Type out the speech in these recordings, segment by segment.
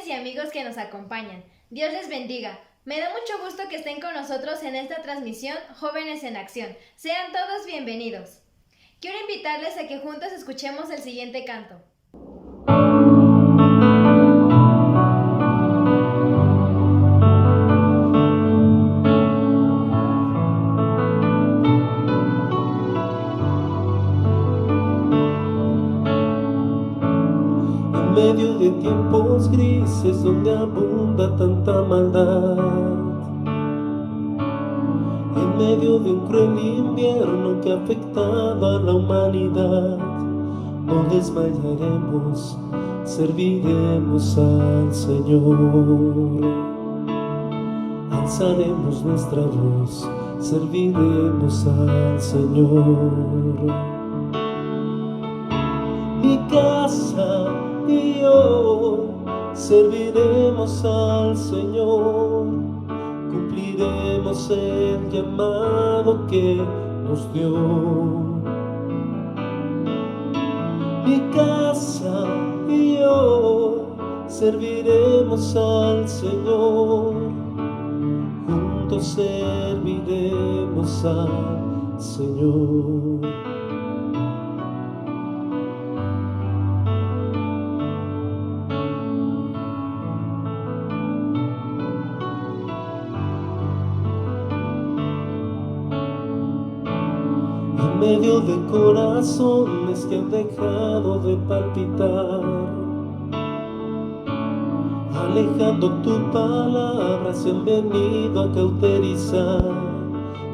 y amigos que nos acompañan. Dios les bendiga. Me da mucho gusto que estén con nosotros en esta transmisión Jóvenes en Acción. Sean todos bienvenidos. Quiero invitarles a que juntos escuchemos el siguiente canto. En medio de tiempos grises donde abunda tanta maldad, en medio de un cruel invierno que ha afectado a la humanidad, no desmayaremos, serviremos al Señor. Alzaremos nuestra voz, serviremos al Señor. Mi casa y yo serviremos al Señor, cumpliremos el llamado que nos dio. Mi casa y yo serviremos al Señor, juntos serviremos al Señor. En medio de corazones que han dejado de palpitar, alejando tu palabra se han venido a cauterizar,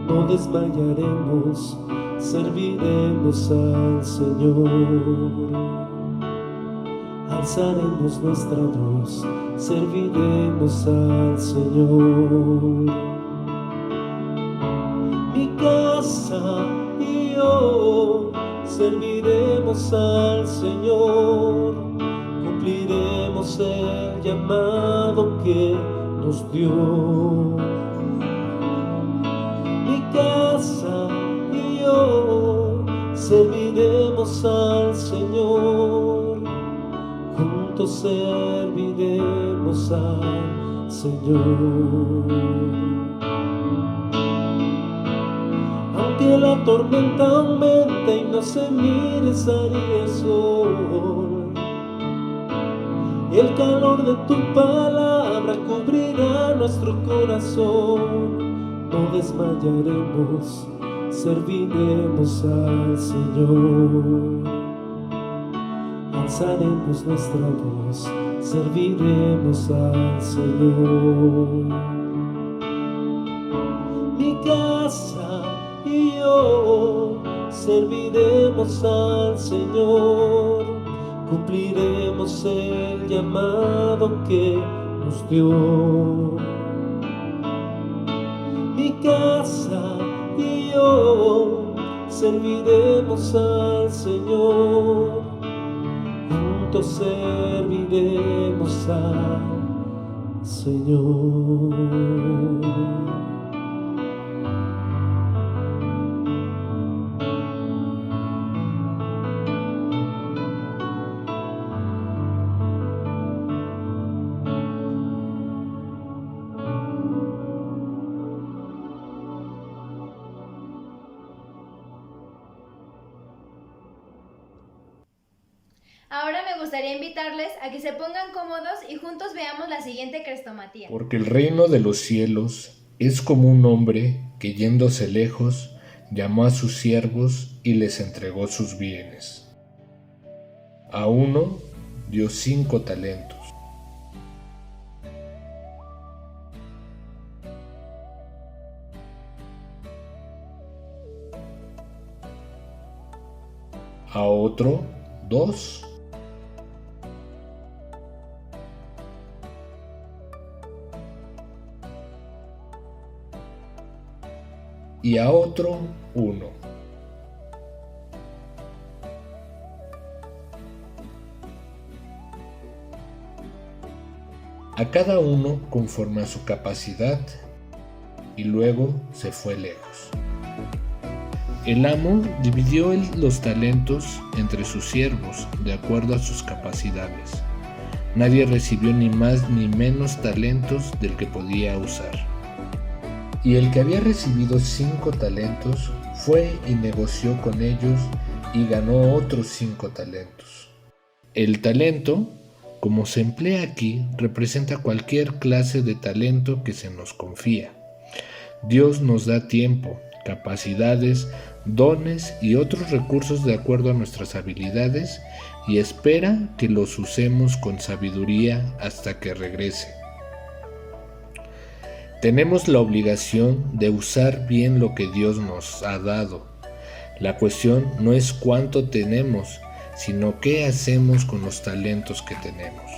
no desmayaremos, serviremos al Señor. Alzaremos nuestra voz, serviremos al Señor. Mi casa y yo serviremos al Señor, cumpliremos el llamado que nos dio. Mi casa y yo serviremos al Señor, juntos serviremos al Señor. Aunque la tormenta aumente y no se mire salir el sol, el calor de tu palabra cubrirá nuestro corazón. No desmayaremos, serviremos al Señor. Alzaremos nuestra voz, serviremos al Señor. Mi casa y yo serviremos al Señor, cumpliremos el llamado que nos dio. Mi casa y yo serviremos al Señor, juntos serviremos al Señor. Ahora me gustaría invitarles a que se pongan cómodos y juntos veamos la siguiente crestomatía. Porque el reino de los cielos es como un hombre que yéndose lejos llamó a sus siervos y les entregó sus bienes. A uno dio 5 talentos, a otro 2, y a otro 1. A cada uno conforme a su capacidad, y luego se fue lejos. El amo dividió los talentos entre sus siervos de acuerdo a sus capacidades. nadie recibió ni más ni menos talentos del que podía usar. Y el que había recibido 5 talentos fue y negoció con ellos y ganó otros 5 talentos. El talento, como se emplea aquí, representa cualquier clase de talento que se nos confía. Dios nos da tiempo, capacidades, dones y otros recursos de acuerdo a nuestras habilidades y espera que los usemos con sabiduría hasta que regrese. Tenemos la obligación de usar bien lo que Dios nos ha dado. La cuestión no es cuánto tenemos, sino qué hacemos con los talentos que tenemos.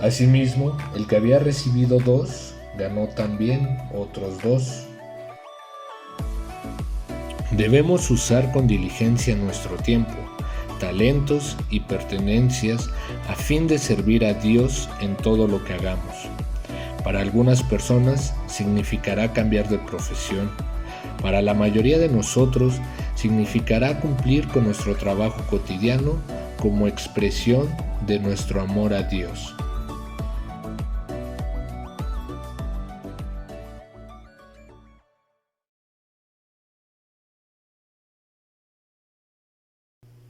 Asimismo, el que había recibido 2, ganó también otros 2. Debemos usar con diligencia nuestro tiempo, talentos y pertenencias a fin de servir a Dios en todo lo que hagamos. Para algunas personas significará cambiar de profesión. Para la mayoría de nosotros significará cumplir con nuestro trabajo cotidiano como expresión de nuestro amor a Dios.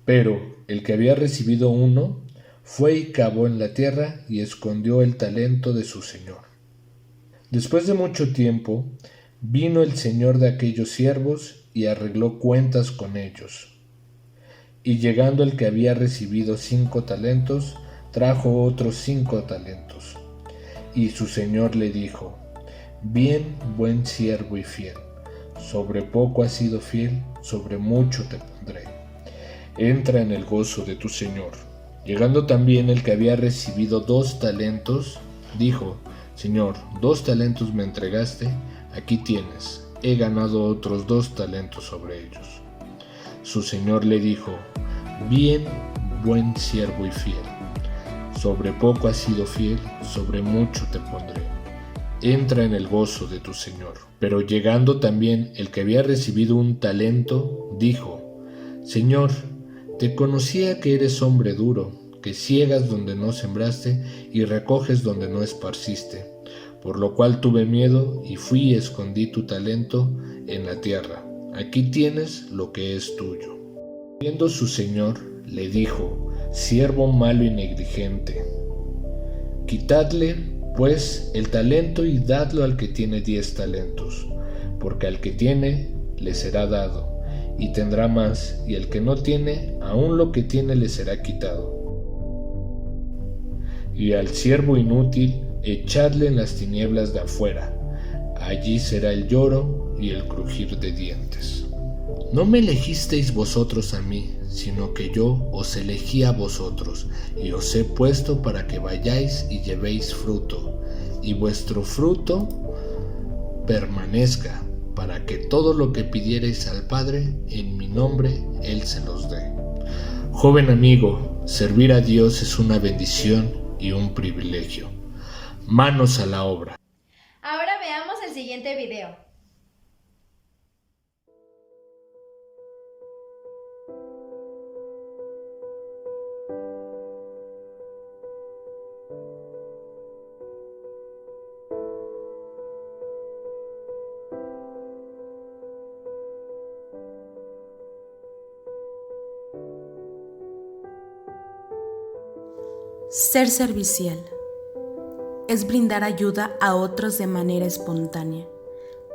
Pero el que había recibido 1 fue y cavó en la tierra y escondió el talento de su señor. Después de mucho tiempo, vino el señor de aquellos siervos y arregló cuentas con ellos. Y llegando el que había recibido 5 talentos, trajo otros 5 talentos. Y su señor le dijo: Bien, buen siervo y fiel, sobre poco has sido fiel, sobre mucho te pondré. Entra en el gozo de tu señor. Llegando también el que había recibido 2 talentos, dijo: Señor, 2 talentos me entregaste, aquí tienes, he ganado otros 2 talentos sobre ellos. Su señor le dijo: Bien, buen siervo y fiel, sobre poco has sido fiel, sobre mucho te pondré. Entra en el gozo de tu señor. Pero llegando también el que había recibido 1 talento, dijo: Señor, te conocía que eres hombre duro, que ciegas donde no sembraste y recoges donde no esparciste, por lo cual tuve miedo y fui y escondí tu talento en la tierra. Aquí tienes lo que es tuyo. Viendo su señor, le dijo: Siervo malo y negligente, quitadle pues el talento y dadlo al que tiene 10 talentos, porque al que tiene le será dado, y tendrá más, y el que no tiene, aún lo que tiene le será quitado. Y al siervo inútil, echadle en las tinieblas de afuera, allí será el lloro y el crujir de dientes. No me elegisteis vosotros a mí, sino que yo os elegí a vosotros, y os he puesto para que vayáis y llevéis fruto, y vuestro fruto permanezca, para que todo lo que pidiereis al Padre en mi nombre, Él se los dé. Joven amigo, servir a Dios es una bendición y un privilegio. Manos a la obra. Ahora veamos el siguiente video. Ser servicial es brindar ayuda a otros de manera espontánea,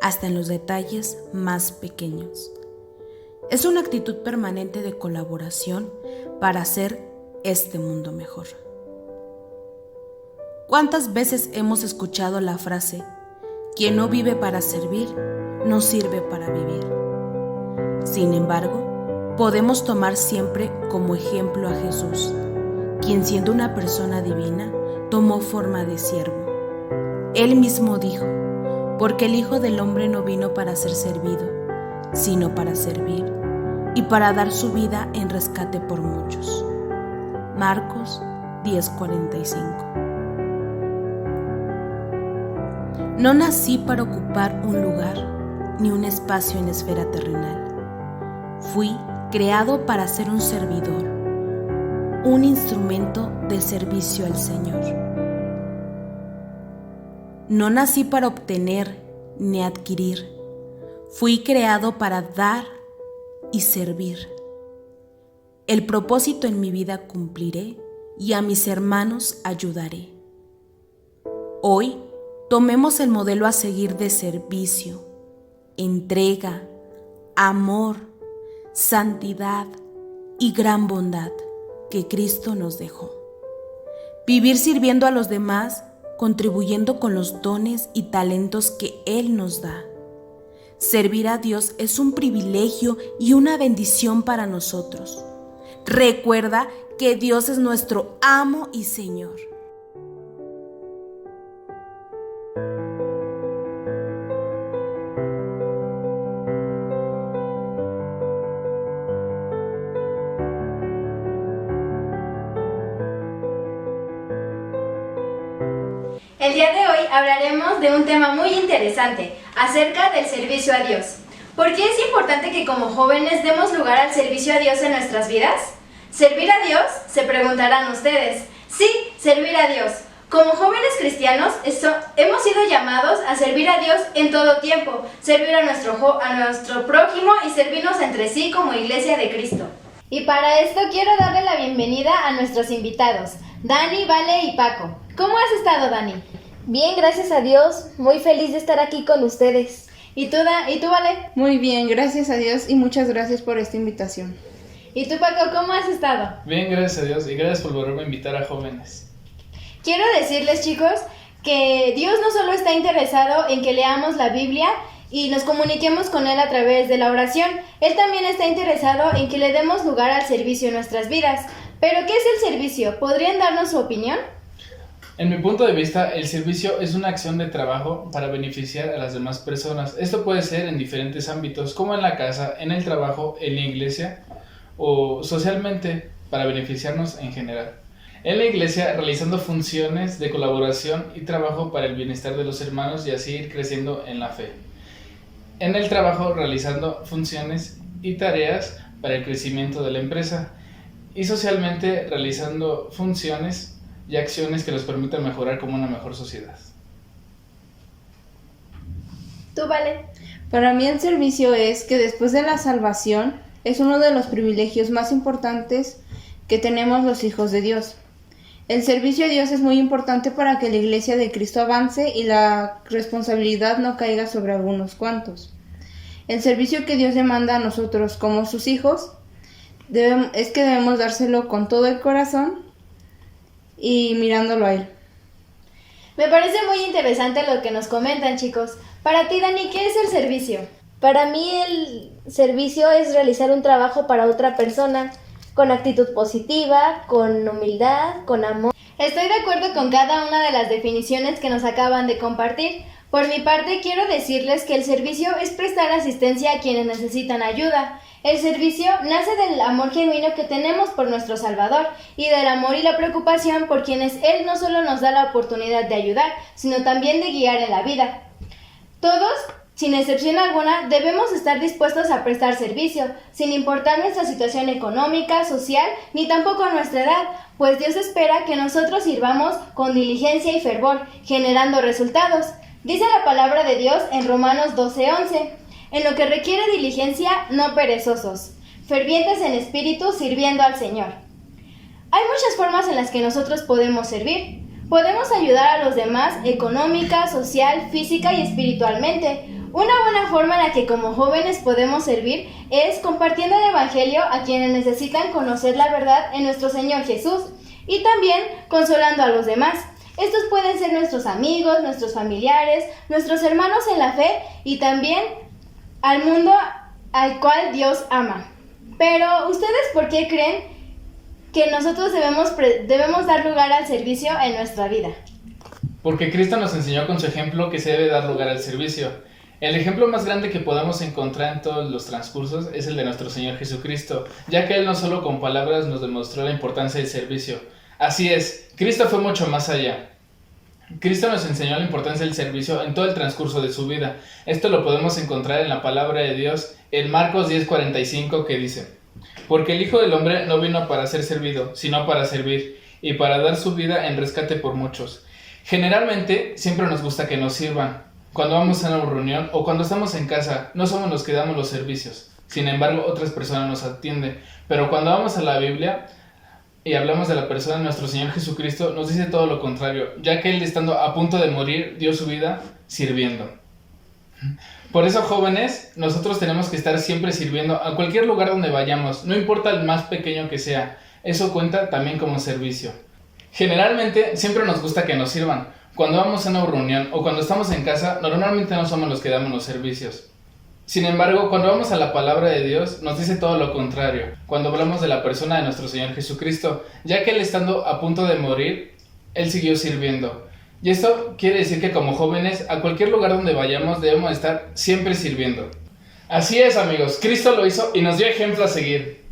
hasta en los detalles más pequeños. Es una actitud permanente de colaboración para hacer este mundo mejor. ¿Cuántas veces hemos escuchado la frase: quien no vive para servir, no sirve para vivir? Sin embargo, podemos tomar siempre como ejemplo a Jesús, quien siendo una persona divina, tomó forma de siervo. Él mismo dijo: porque el Hijo del Hombre no vino para ser servido, sino para servir, y para dar su vida en rescate por muchos. Marcos 10:45. No nací para ocupar un lugar ni un espacio en la esfera terrenal. Fui creado para ser un servidor, un instrumento de servicio al Señor. No nací para obtener ni adquirir, fui creado para dar y servir. El propósito en mi vida cumpliré y a mis hermanos ayudaré. Hoy tomemos el modelo a seguir de servicio, entrega, amor, santidad y gran bondad que Cristo nos dejó. Vivir sirviendo a los demás, contribuyendo con los dones y talentos que Él nos da. Servir a Dios es un privilegio y una bendición para nosotros. Recuerda que Dios es nuestro amo y Señor. El día de hoy hablaremos de un tema muy interesante, acerca del servicio a Dios. ¿Por qué es importante que como jóvenes demos lugar al servicio a Dios en nuestras vidas? ¿Servir a Dios? Se preguntarán ustedes. Sí, servir a Dios. Como jóvenes cristianos hemos sido llamados a servir a Dios en todo tiempo, servir a nuestro prójimo y servirnos entre sí como Iglesia de Cristo. Y para esto quiero darle la bienvenida a nuestros invitados, Dani, Vale y Paco. ¿Cómo has estado, Dani? Bien, gracias a Dios. Muy feliz de estar aquí con ustedes. ¿Y tú, Vale? Muy bien, gracias a Dios y muchas gracias por esta invitación. ¿Y tú, Paco, cómo has estado? Bien, gracias a Dios y gracias por volverme a invitar a jóvenes. Quiero decirles, chicos, que Dios no solo está interesado en que leamos la Biblia y nos comuniquemos con Él a través de la oración. Él también está interesado en que le demos lugar al servicio en nuestras vidas. ¿Pero qué es el servicio? ¿Podrían darnos su opinión? En mi punto de vista, el servicio es una acción de trabajo para beneficiar a las demás personas. Esto puede ser en diferentes ámbitos, como en la casa, en el trabajo, en la iglesia o socialmente, para beneficiarnos en general. En la iglesia, realizando funciones de colaboración y trabajo para el bienestar de los hermanos y así ir creciendo en la fe. En el trabajo, realizando funciones y tareas para el crecimiento de la empresa. Y socialmente, realizando funciones y acciones que nos permitan mejorar como una mejor sociedad. ¿Tú, Vale? Para mí el servicio es que después de la salvación es uno de los privilegios más importantes que tenemos los hijos de Dios. El servicio a Dios es muy importante para que la Iglesia de Cristo avance y la responsabilidad no caiga sobre algunos cuantos. El servicio que Dios demanda a nosotros como sus hijos es que debemos dárselo con todo el corazón y mirándolo a Él. Me parece muy interesante lo que nos comentan, chicos. Para ti, Dani, ¿qué es el servicio? Para mí el servicio es realizar un trabajo para otra persona con actitud positiva, con humildad, con amor. Estoy de acuerdo con cada una de las definiciones que nos acaban de compartir. Por mi parte, quiero decirles que el servicio es prestar asistencia a quienes necesitan ayuda. El servicio nace del amor genuino que tenemos por nuestro Salvador y del amor y la preocupación por quienes Él no solo nos da la oportunidad de ayudar, sino también de guiar en la vida. Todos, sin excepción alguna, debemos estar dispuestos a prestar servicio, sin importar nuestra situación económica, social, ni tampoco nuestra edad, pues Dios espera que nosotros sirvamos con diligencia y fervor, generando resultados. Dice la palabra de Dios en Romanos 12:11, en lo que requiere diligencia, no perezosos, fervientes en espíritu, sirviendo al Señor. Hay muchas formas en las que nosotros podemos servir. Podemos ayudar a los demás económica, social, física y espiritualmente. Una buena forma en la que como jóvenes podemos servir es compartiendo el Evangelio a quienes necesitan conocer la verdad en nuestro Señor Jesús y también consolando a los demás. Estos pueden ser nuestros amigos, nuestros familiares, nuestros hermanos en la fe y también al mundo al cual Dios ama. Pero, ¿ustedes por qué creen que nosotros debemos dar lugar al servicio en nuestra vida? Porque Cristo nos enseñó con su ejemplo que se debe dar lugar al servicio. El ejemplo más grande que podamos encontrar en todos los transcursos es el de nuestro Señor Jesucristo, ya que Él no solo con palabras nos demostró la importancia del servicio. Así es, Cristo fue mucho más allá. Cristo nos enseñó la importancia del servicio en todo el transcurso de su vida. Esto lo podemos encontrar en la palabra de Dios en Marcos 10:45, que dice: Porque el Hijo del Hombre no vino para ser servido, sino para servir, y para dar su vida en rescate por muchos. Generalmente, siempre nos gusta que nos sirvan. Cuando vamos a una reunión o cuando estamos en casa, no somos los que damos los servicios. Sin embargo, otras personas nos atienden. Pero cuando vamos a la Biblia y hablamos de la persona de nuestro Señor Jesucristo, nos dice todo lo contrario, ya que Él, estando a punto de morir, dio su vida sirviendo. Por eso, jóvenes, nosotros tenemos que estar siempre sirviendo a cualquier lugar donde vayamos, no importa el más pequeño que sea, eso cuenta también como servicio. Generalmente, siempre nos gusta que nos sirvan. Cuando vamos a una reunión o cuando estamos en casa, normalmente no somos los que damos los servicios. Sin embargo, cuando vamos a la palabra de Dios, nos dice todo lo contrario, cuando hablamos de la persona de nuestro Señor Jesucristo, ya que Él, estando a punto de morir, Él siguió sirviendo. Y esto quiere decir que como jóvenes, a cualquier lugar donde vayamos, debemos estar siempre sirviendo. Así es, amigos, Cristo lo hizo y nos dio ejemplo a seguir.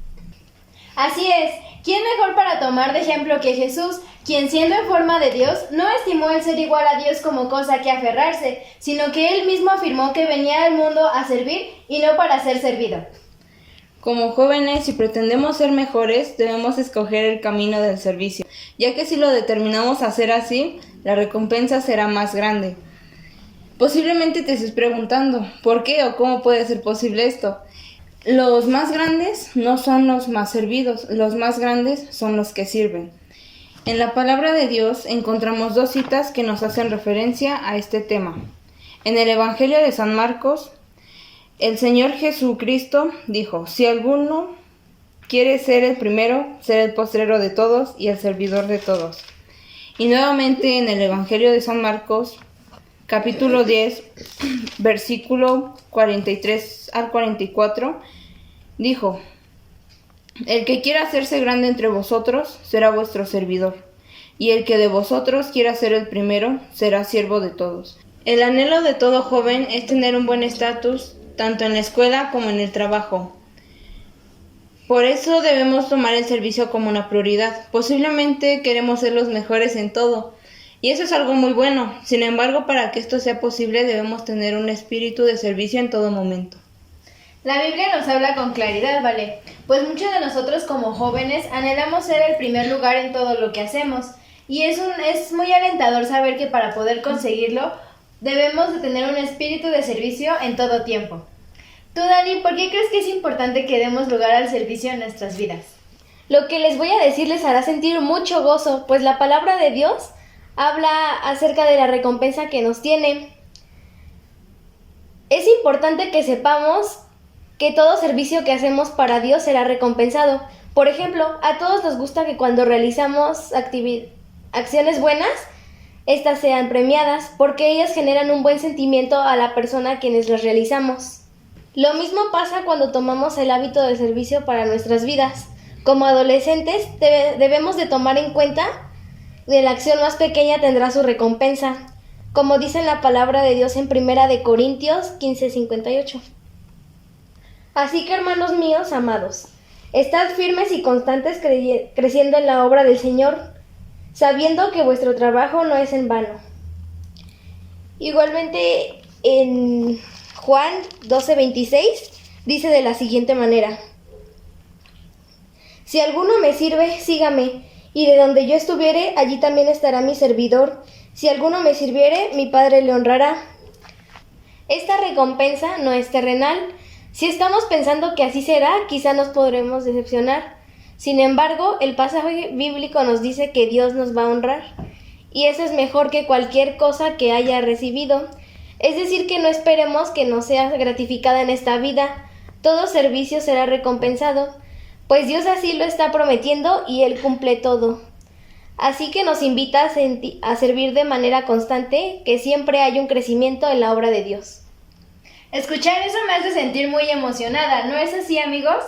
Así es, ¿quién mejor para tomar de ejemplo que Jesús, quien siendo en forma de Dios, no estimó el ser igual a Dios como cosa que aferrarse, sino que Él mismo afirmó que venía al mundo a servir y no para ser servido? Como jóvenes, si pretendemos ser mejores, debemos escoger el camino del servicio, ya que si lo determinamos a hacer así, la recompensa será más grande. Posiblemente te estés preguntando, ¿por qué o cómo puede ser posible esto? Los más grandes no son los más servidos, los más grandes son los que sirven. En la palabra de Dios encontramos dos citas que nos hacen referencia a este tema. En el Evangelio de San Marcos, el Señor Jesucristo dijo: si alguno quiere ser el primero, ser el postrero de todos y el servidor de todos. Y nuevamente en el Evangelio de San Marcos, capítulo 10, versículo 43 al 44, dijo: el que quiera hacerse grande entre vosotros será vuestro servidor, y el que de vosotros quiera ser el primero será siervo de todos. El anhelo de todo joven es tener un buen estatus, tanto en la escuela como en el trabajo. Por eso debemos tomar el servicio como una prioridad. Posiblemente queremos ser los mejores en todo, y eso es algo muy bueno. Sin embargo, para que esto sea posible debemos tener un espíritu de servicio en todo momento. La Biblia nos habla con claridad, ¿vale? Pues muchos de nosotros como jóvenes anhelamos ser el primer lugar en todo lo que hacemos, y es muy alentador saber que para poder conseguirlo debemos de tener un espíritu de servicio en todo tiempo. Tú, Dani, ¿por qué crees que es importante que demos lugar al servicio en nuestras vidas? Lo que les voy a decir les hará sentir mucho gozo, pues la palabra de Dios habla acerca de la recompensa que nos tiene. Es importante que sepamos que todo servicio que hacemos para Dios será recompensado. Por ejemplo, a todos nos gusta que cuando realizamos acciones buenas, estas sean premiadas, porque ellas generan un buen sentimiento a la persona a quienes las realizamos. Lo mismo pasa cuando tomamos el hábito de servicio para nuestras vidas. Como adolescentes debemos de tomar en cuenta que la acción más pequeña tendrá su recompensa, como dice en la palabra de Dios en 1 de Corintios 15:58. Así que, hermanos míos amados, estad firmes y constantes creciendo en la obra del Señor, sabiendo que vuestro trabajo no es en vano. Igualmente en Juan 12:26 dice de la siguiente manera: si alguno me sirve, sígame, y de donde yo estuviere, allí también estará mi servidor. Si alguno me sirviere, mi Padre le honrará. Esta recompensa no es terrenal. Si estamos pensando que así será, quizá nos podremos decepcionar. Sin embargo, el pasaje bíblico nos dice que Dios nos va a honrar, y eso es mejor que cualquier cosa que haya recibido. Es decir, que no esperemos que no sea gratificada en esta vida. Todo servicio será recompensado, pues Dios así lo está prometiendo y Él cumple todo. Así que nos invita a servir de manera constante, que siempre hay un crecimiento en la obra de Dios. Escuchar eso me hace sentir muy emocionada, ¿no es así, amigos?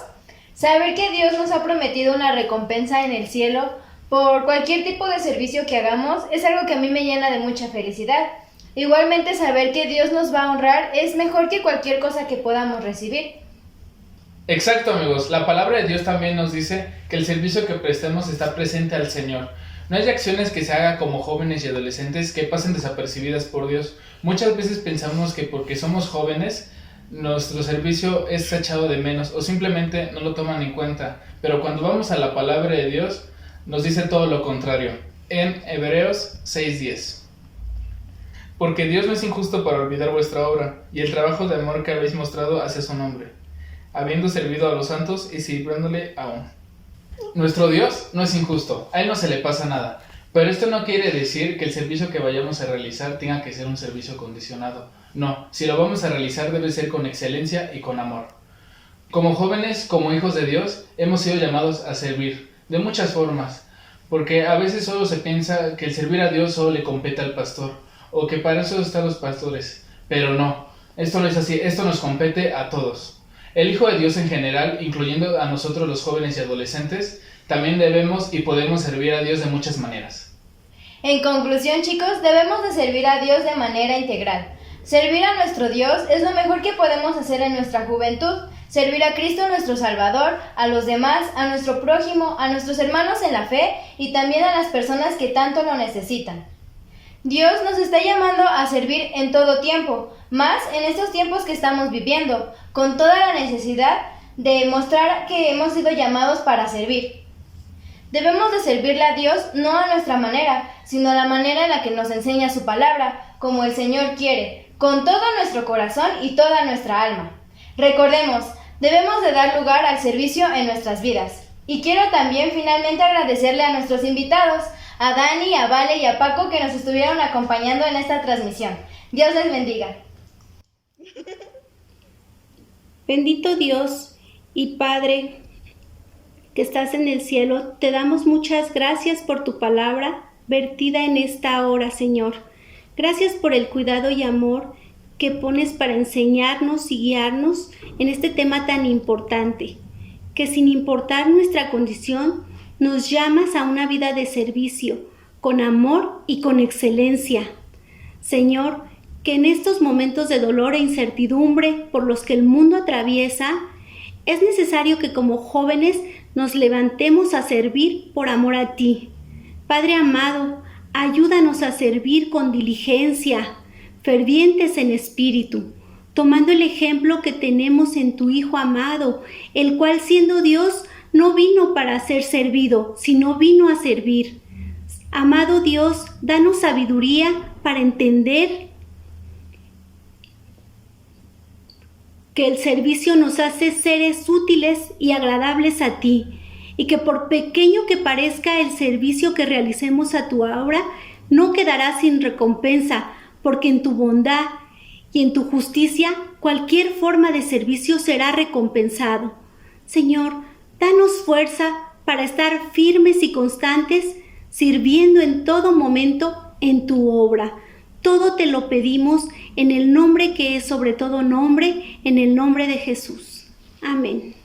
Saber que Dios nos ha prometido una recompensa en el cielo por cualquier tipo de servicio que hagamos es algo que a mí me llena de mucha felicidad. Igualmente, saber que Dios nos va a honrar es mejor que cualquier cosa que podamos recibir. Exacto, amigos. La palabra de Dios también nos dice que el servicio que prestemos está presente al Señor. No hay acciones que se hagan como jóvenes y adolescentes que pasen desapercibidas por Dios. Muchas veces pensamos que porque somos jóvenes nuestro servicio es echado de menos o simplemente no lo toman en cuenta. Pero cuando vamos a la palabra de Dios, nos dice todo lo contrario. En Hebreos 6:10. Porque Dios no es injusto para olvidar vuestra obra y el trabajo de amor que habéis mostrado hacia su nombre, habiendo servido a los santos y sirviéndole aún. Nuestro Dios no es injusto, a Él no se le pasa nada. Pero esto no quiere decir que el servicio que vayamos a realizar tenga que ser un servicio condicionado. No, si lo vamos a realizar debe ser con excelencia y con amor. Como jóvenes, como hijos de Dios, hemos sido llamados a servir, de muchas formas, porque a veces solo se piensa que el servir a Dios solo le compete al pastor, o que para eso están los pastores, pero no, esto no es así, esto nos compete a todos. El Hijo de Dios en general, incluyendo a nosotros los jóvenes y adolescentes, también debemos y podemos servir a Dios de muchas maneras. En conclusión, chicos, debemos de servir a Dios de manera integral. Servir a nuestro Dios es lo mejor que podemos hacer en nuestra juventud. Servir a Cristo nuestro Salvador, a los demás, a nuestro prójimo, a nuestros hermanos en la fe y también a las personas que tanto lo necesitan. Dios nos está llamando a servir en todo tiempo, más en estos tiempos que estamos viviendo, con toda la necesidad de mostrar que hemos sido llamados para servir. Debemos de servirle a Dios no a nuestra manera, sino a la manera en la que nos enseña su palabra, como el Señor quiere, con todo nuestro corazón y toda nuestra alma. Recordemos, debemos de dar lugar al servicio en nuestras vidas. Y quiero también finalmente agradecerle a nuestros invitados, a Dani, a Vale y a Paco que nos estuvieron acompañando en esta transmisión. Dios les bendiga. Bendito Dios y Padre que estás en el cielo, te damos muchas gracias por tu palabra vertida en esta hora, Señor. Gracias por el cuidado y amor que pones para enseñarnos y guiarnos en este tema tan importante, que sin importar nuestra condición, nos llamas a una vida de servicio, con amor y con excelencia. Señor, que en estos momentos de dolor e incertidumbre por los que el mundo atraviesa, es necesario que como jóvenes nos levantemos a servir por amor a ti. Padre amado, ayúdanos a servir con diligencia, fervientes en espíritu, tomando el ejemplo que tenemos en tu Hijo amado, el cual siendo Dios no vino para ser servido, sino vino a servir. Amado Dios, danos sabiduría para entender que el servicio nos hace seres útiles y agradables a ti, y que por pequeño que parezca el servicio que realicemos a tu obra, no quedará sin recompensa, porque en tu bondad y en tu justicia cualquier forma de servicio será recompensado. Señor, danos fuerza para estar firmes y constantes, sirviendo en todo momento en tu obra. Todo te lo pedimos en el nombre que es sobre todo nombre, en el nombre de Jesús. Amén.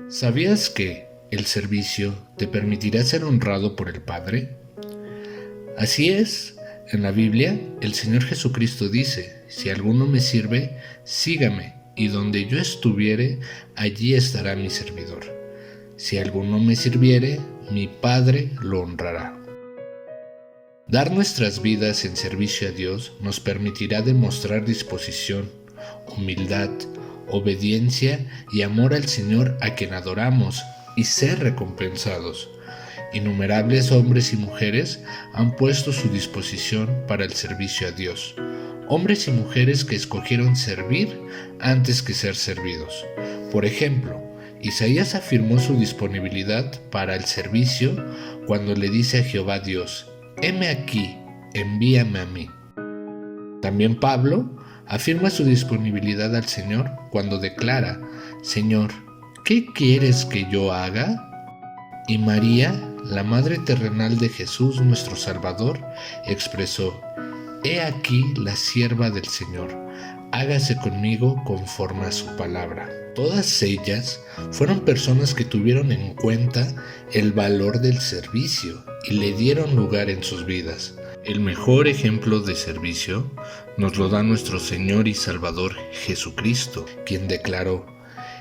¿Sabías que el servicio te permitirá ser honrado por el Padre? Así es, en la Biblia el Señor Jesucristo dice: si alguno me sirve, sígame, y donde yo estuviere, allí estará mi servidor. Si alguno me sirviere, mi Padre lo honrará. Dar nuestras vidas en servicio a Dios nos permitirá demostrar disposición, humildad, obediencia y amor al Señor a quien adoramos y ser recompensados. Innumerables hombres y mujeres han puesto su disposición para el servicio a Dios. Hombres y mujeres que escogieron servir antes que ser servidos. Por ejemplo, Isaías afirmó su disponibilidad para el servicio cuando le dice a Jehová Dios: heme aquí, envíame a mí. También Pablo afirma su disponibilidad al Señor cuando declara: Señor, ¿qué quieres que yo haga? Y María, la madre terrenal de Jesús nuestro Salvador, expresó: he aquí la sierva del Señor, hágase conmigo conforme a su palabra. Todas ellas fueron personas que tuvieron en cuenta el valor del servicio y le dieron lugar en sus vidas. El mejor ejemplo de servicio nos lo da nuestro Señor y Salvador Jesucristo, quien declaró: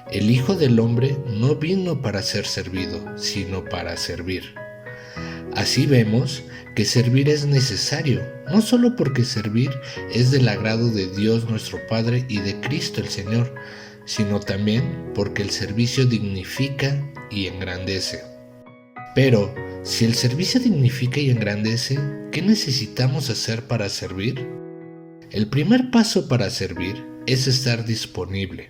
el Hijo del Hombre no vino para ser servido, sino para servir. Así vemos que servir es necesario, no solo porque servir es del agrado de Dios nuestro Padre y de Cristo el Señor, sino también porque el servicio dignifica y engrandece. Pero, si el servicio dignifica y engrandece, ¿qué necesitamos hacer para servir? El primer paso para servir es estar disponible,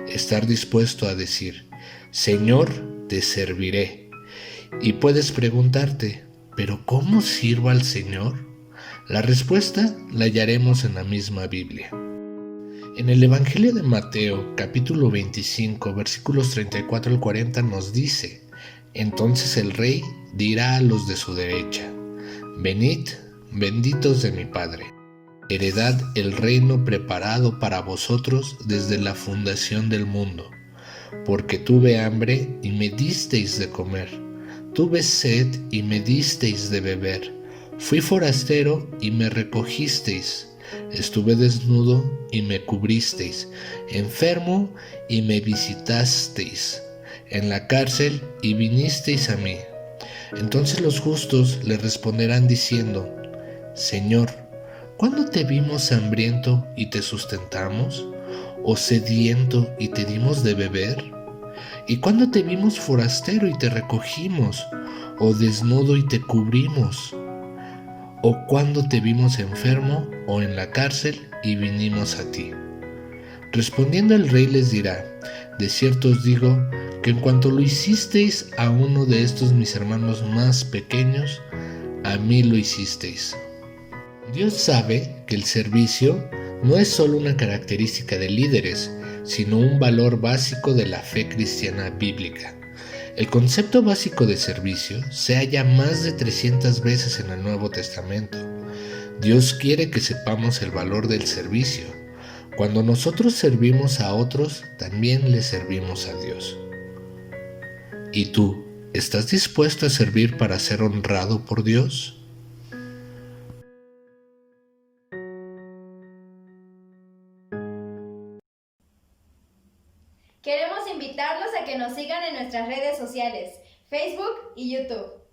estar dispuesto a decir, Señor, te serviré. Y puedes preguntarte, ¿pero cómo sirvo al Señor? La respuesta la hallaremos en la misma Biblia. En el Evangelio de Mateo, capítulo 25, versículos 34 al 40 nos dice, entonces el rey dirá a los de su derecha, venid, benditos de mi Padre, heredad el reino preparado para vosotros desde la fundación del mundo, porque tuve hambre y me disteis de comer, tuve sed y me disteis de beber, fui forastero y me recogisteis, estuve desnudo y me cubristeis, enfermo y me visitasteis, en la cárcel y vinisteis a mí. Entonces los justos le responderán diciendo, Señor, ¿cuándo te vimos hambriento y te sustentamos? ¿O sediento y te dimos de beber? ¿Y cuándo te vimos forastero y te recogimos? ¿O desnudo y te cubrimos? ¿O cuándo te vimos enfermo o en la cárcel y vinimos a ti? Respondiendo el rey les dirá, de cierto os digo que en cuanto lo hicisteis a uno de estos mis hermanos más pequeños, a mí lo hicisteis. Dios sabe que el servicio no es solo una característica de líderes, sino un valor básico de la fe cristiana bíblica. El concepto básico de servicio se halla más de 300 veces en el Nuevo Testamento. Dios quiere que sepamos el valor del servicio. Cuando nosotros servimos a otros, también le servimos a Dios. ¿Y tú, estás dispuesto a servir para ser honrado por Dios? Queremos invitarlos a que nos sigan en nuestras redes sociales, Facebook y YouTube.